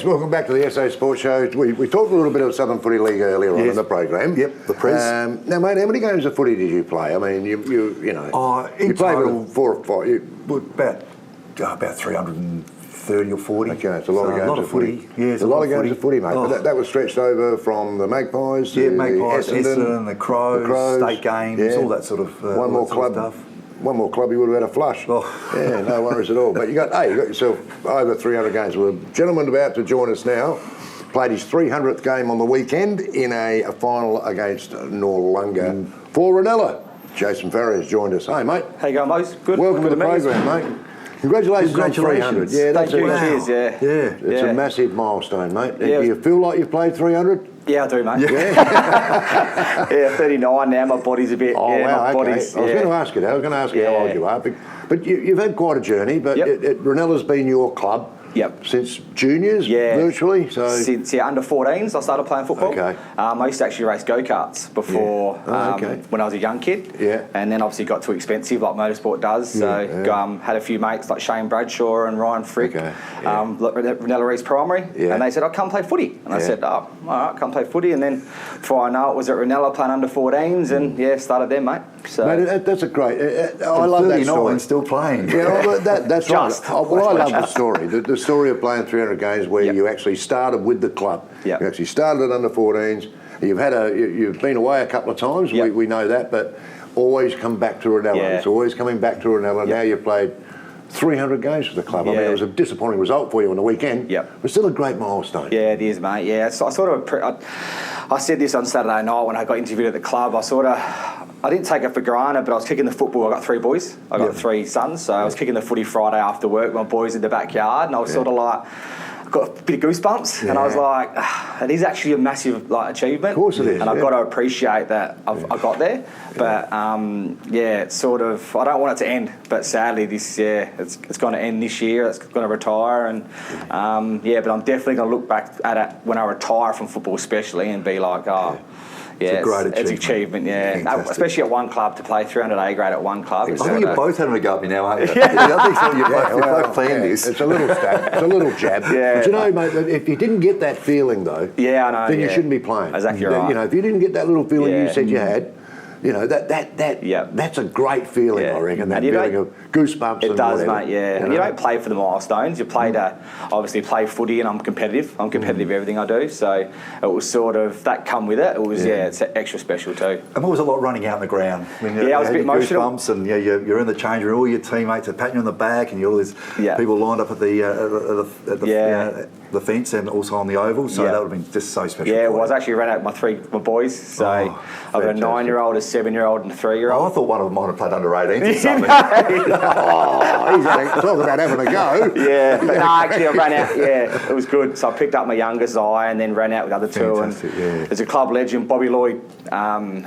welcome back to the SA Sports Show. We talked a little bit of Southern Footy League earlier on in the program. Yep, the press. Now, mate, how many games of footy did you play? I mean, you in played total, 4 or 5. About 330 or 40. Okay, it's a lot of games of footy. Yeah, it's a lot of games of footy, mate. Oh. But that was stretched over from the Magpies to Essendon, the Crows, state games, all that sort of one more club stuff. One more club, you would have had a flush. Oh. Yeah, no worries at all. But you got yourself over 300 games. Well, the gentleman about to join us now played his 300th game on the weekend in a final against Noarlunga for Reynella. Jason Farrier has joined us. Hey, mate. How you going, Mose? Good. Welcome to the program, mate. Congratulations on 300. Yeah, that's Thank you. Cheers, It's a massive milestone, mate. Yeah. Do you feel like you've played 300? Yeah, I do, mate. Yeah. Yeah, 39 now. My body's a bit. Oh, yeah, wow, my okay. body's, I was going to ask you that. I was going to ask you how old you are. But you've had quite a journey, but Reinella's been your club since juniors, virtually. So since under 14s, I started playing football. Okay. I used to actually race go-karts before when I was a young kid. Yeah. And then obviously got too expensive, like motorsport does. So had a few mates like Shane Bradshaw and Ryan Frick, Reynella East Primary, and they said, "Oh, come play footy." And I said, "Oh, all right, come play footy." And then before I know it, was at Reynella playing under 14s, and started there, mate. So mate, that's a great. I love that story. And still playing. Yeah, well, that's right. Well, I love the story. The story of playing 300 games where you actually started with the club. You actually started at under 14s. You've been away a couple of times. We know that, but always come back to Reynella. It's always coming back to Reynella. Now you've played 300 games for the club. I mean, it was a disappointing result for you on the weekend. But still a great milestone. Yeah, it is, mate. Yeah, so I said this on Saturday night when I got interviewed at the club. I didn't take it for granted, but I was kicking the football. I got 3 boys. I got 3 sons, so I was kicking the footy Friday after work. My boys in the backyard, and I was sort of like, got a bit of goosebumps, and I was like, it is actually a massive achievement. Of course it is. And I've got to appreciate that I got there. But it's sort of, I don't want it to end, but sadly this it's going to end this year. It's going to retire, and but I'm definitely going to look back at it when I retire from football, especially, and be like, it's a great achievement. It's an achievement, especially at one club, to play 300 A grade at one club. I think you're both having a go at me now, aren't you? I think so. You're both playing this. It's a little stab. It's a little jab. But you know, mate, if you didn't get that feeling, though, I know, then you shouldn't be playing. Exactly right. You know, if you didn't get that little feeling you said you had, you know, that's a great feeling, I reckon, that feeling of goosebumps. It does, whatever, mate, and you don't play for the milestones. You play to, obviously, play footy, and I'm competitive. I'm competitive in everything I do, so it was sort of, that come with it. It was, it's extra special too. And what was it like running out on the ground? I mean, I was a bit emotional. Goosebumps, and you're in the change room, all your teammates are patting you on the back, and you're all these people lined up at the fence and also on the oval, so that would have been just so special. Yeah, well, I actually ran out with my boys, so I've got a 9-year-old, a 7-year-old, and a 3-year-old. Oh, I thought one of them might have played under 18s or something. He's talking about having a go. But no, actually I ran out, it was good. So I picked up my youngest, Zai, and then ran out with the other two. And there's a club legend, Bobby Lloyd,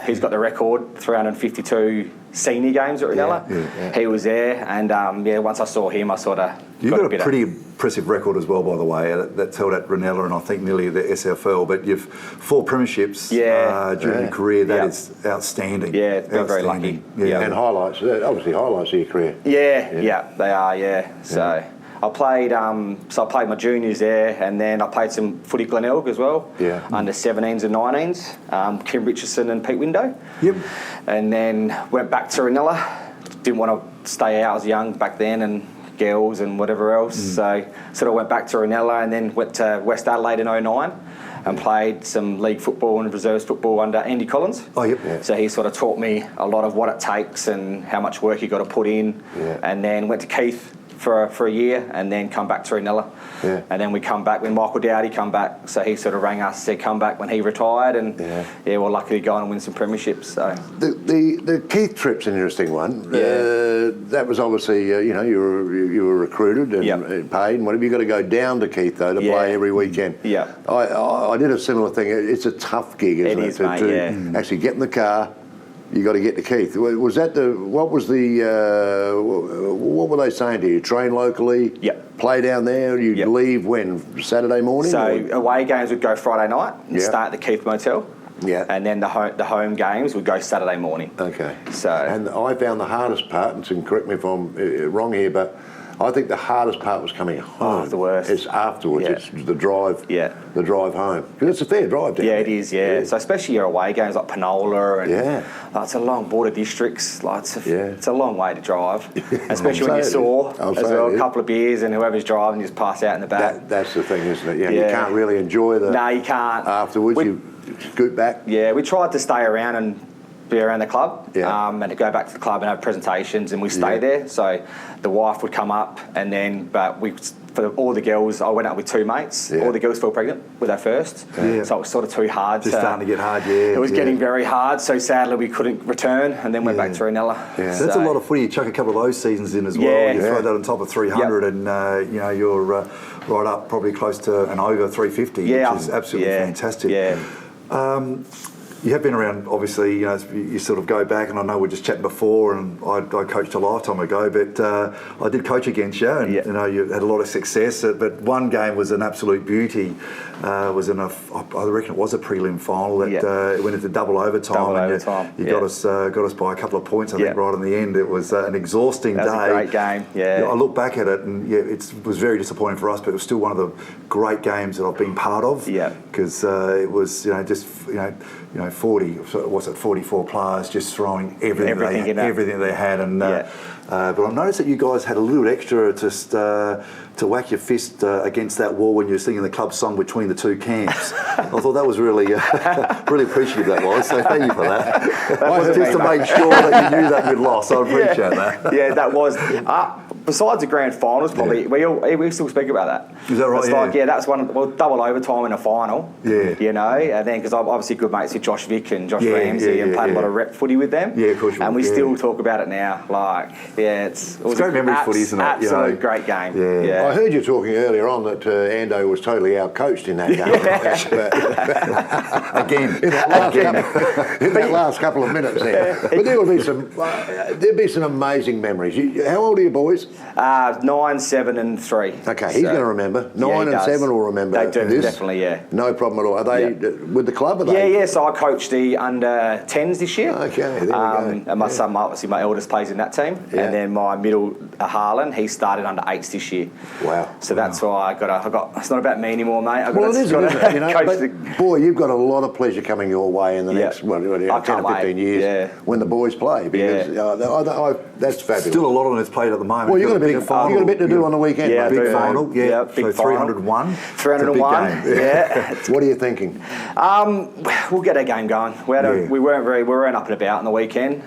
he's got the record, 352 senior games at Reynella. He was there, and once I saw him, I sort of You've got a pretty impressive record as well, by the way. That's held at Reynella and I think nearly the SFL. But you've 4 premierships during your career. That is outstanding. Yeah, it's been very lucky. And highlights, obviously highlights of your career. Yeah, they are. So I played my juniors there, and then I played some footy Glenelg as well. Under 17s and 19s. Kim Richardson and Pete Window. And then went back to Reynella. Didn't want to stay out as young back then, and girls and whatever else. So sort of went back to Reynella, and then went to West Adelaide in 09 and played some league football and reserves football under Andy Collins. So he sort of taught me a lot of what it takes and how much work you got to put in. And then went to Keith for a year, and then come back to Reynella. And then we come back when Michael Dowdy come back, so he sort of rang us, said come back when he retired, and we're lucky to go on and win some premierships. So the Keith trip's an interesting one. That was obviously you were recruited and paid and whatever. You got to go down to Keith though to play every weekend. I did a similar thing. It's a tough gig, isn't it? To actually get in the car. You got to get to Keith. Was that what were they saying to you? Train locally? Play down there? You'd leave when? Saturday morning? So away games would go Friday night and start at the Keith Motel. And then the home games would go Saturday morning. Okay. So and I found the hardest part, and correct me if I'm wrong here, but I think the hardest part was coming home. Oh, the worst. It's afterwards. Yeah. It's the drive. Yeah. The drive home. Because it's a fair drive. Yeah, it is. Yeah. So especially your away games like Penola and it's a long border districts. Like it's a long way to drive, especially when you're sore as well. A couple of beers and whoever's driving just pass out in the back. That's the thing, isn't it? Yeah. You can't really enjoy the. No, you can't. Afterwards, you scoot back. Yeah, we tried to stay around and be around the club and to go back to the club and have presentations, and we stay there. So the wife would come up, and then for all the girls, I went out with 2 mates. All the girls fell pregnant with our first, so it was sort of too hard. Just starting to get hard. It was getting very hard. So sadly, we couldn't return, and then went back to Reynella. Yeah. So that's a lot of footy. You chuck a couple of those seasons in as well. You throw that on top of 300, and you're right up probably close to and over 350, which is absolutely fantastic. Yeah. You have been around, obviously, you sort of go back, and I know we were just chatting before, and I coached a lifetime ago, but I did coach against you, and you had a lot of success, but one game was an absolute beauty. Was in I reckon it was a prelim final that went into double overtime. You got us by a couple of points, I think, right in the end. It was an exhausting day. That was a great game, I look back at it, and it was very disappointing for us, but it was still one of the great games that I've been part of. Because it was, 44 players just throwing everything they had, and but I noticed that you guys had a little extra just to whack your fist against that wall when you were singing the club song between the two camps. I thought that was really really appreciative, that was, so thank you for that. Just to make sure that you knew that we'd lost. I appreciate that. Yeah, that was besides the grand finals, probably we still speak about that. Is that right? It's that's one double overtime in a final. And then because I'm obviously good mates with Josh Vick and Josh Ramsey and played a lot of rep footy with them. Yeah, of course. And we still talk about it now. It was great memories footy, isn't it? Absolute great game. I heard you talking earlier on that Ando was totally out-coached in that game. Again. In that last couple of minutes there. But there'll be some amazing memories. How old are your boys? 9, 7 and 3. Okay, he's going to remember. 9 and 7 will remember. They do, this. definitely, No problem at all. Are they with the club? Are they? Yeah, so I coached the under 10s this year. Okay, there we go. And my son, obviously my eldest plays in that team. And then my middle, Harlan, he started under 8s this year. Wow. So that's why I got. It's not about me anymore, mate. It is, but boy, you've got a lot of pleasure coming your way in the next 10 or 15 years when the boys play. Because that's fabulous. Still a lot on its plate at the moment. Well, you've got a bit to do on the weekend. Yeah, mate. Big final. Big so 301. 301. Yeah. What are you thinking? We'll get a game going. We weren't up and about on the weekend.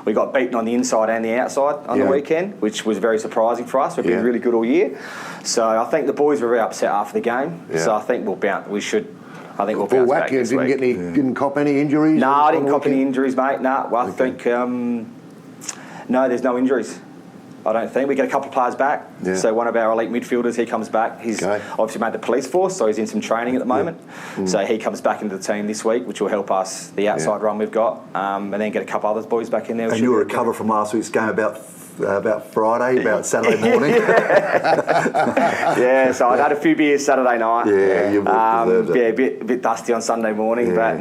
We got beaten on the inside and the outside on the weekend, which was very surprising for us. We've been really good all year. So I think the boys were very upset after the game. Yeah. So I think we'll bounce. I think we'll bounce back this week. Didn't cop any injuries? No, I didn't cop any injuries, mate. No, I think no, there's no injuries. I don't think. We get a couple of players back. Yeah. So one of our elite midfielders, he comes back. He's obviously made the police force, so he's in some training at the moment. Yeah. So he comes back into the team this week, which will help us, the outside run we've got, and then get a couple other boys back in there. And you'll recover from last week's game about Friday, about Saturday morning. So I'd had a few beers Saturday night. Yeah, you deserved it. A bit dusty on Sunday morning, but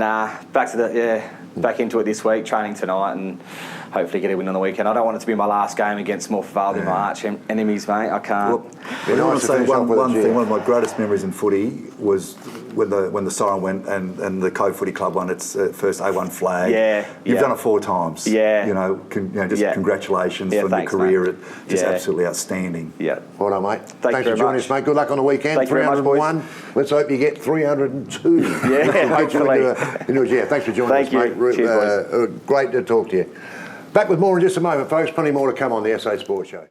back into it this week, training tonight, and hopefully get a win on the weekend. I don't want it to be my last game against Morphettville, my arch enemies, mate. I can't. I want to say one thing. One of my greatest memories in footy was when the siren went and the Cove Footy Club won its first A1 flag. You've done it 4 times. Congratulations on your career. Mate. Just absolutely outstanding. Yeah. Well done, mate. Thanks for joining us, mate. Good luck on the weekend. Thank 301. Much, let's hope you get 302. Hopefully. Thanks for joining us, mate. Cheers, boys. Great to talk to you. Back with more in just a moment, folks. Plenty more to come on the SA Sports Show.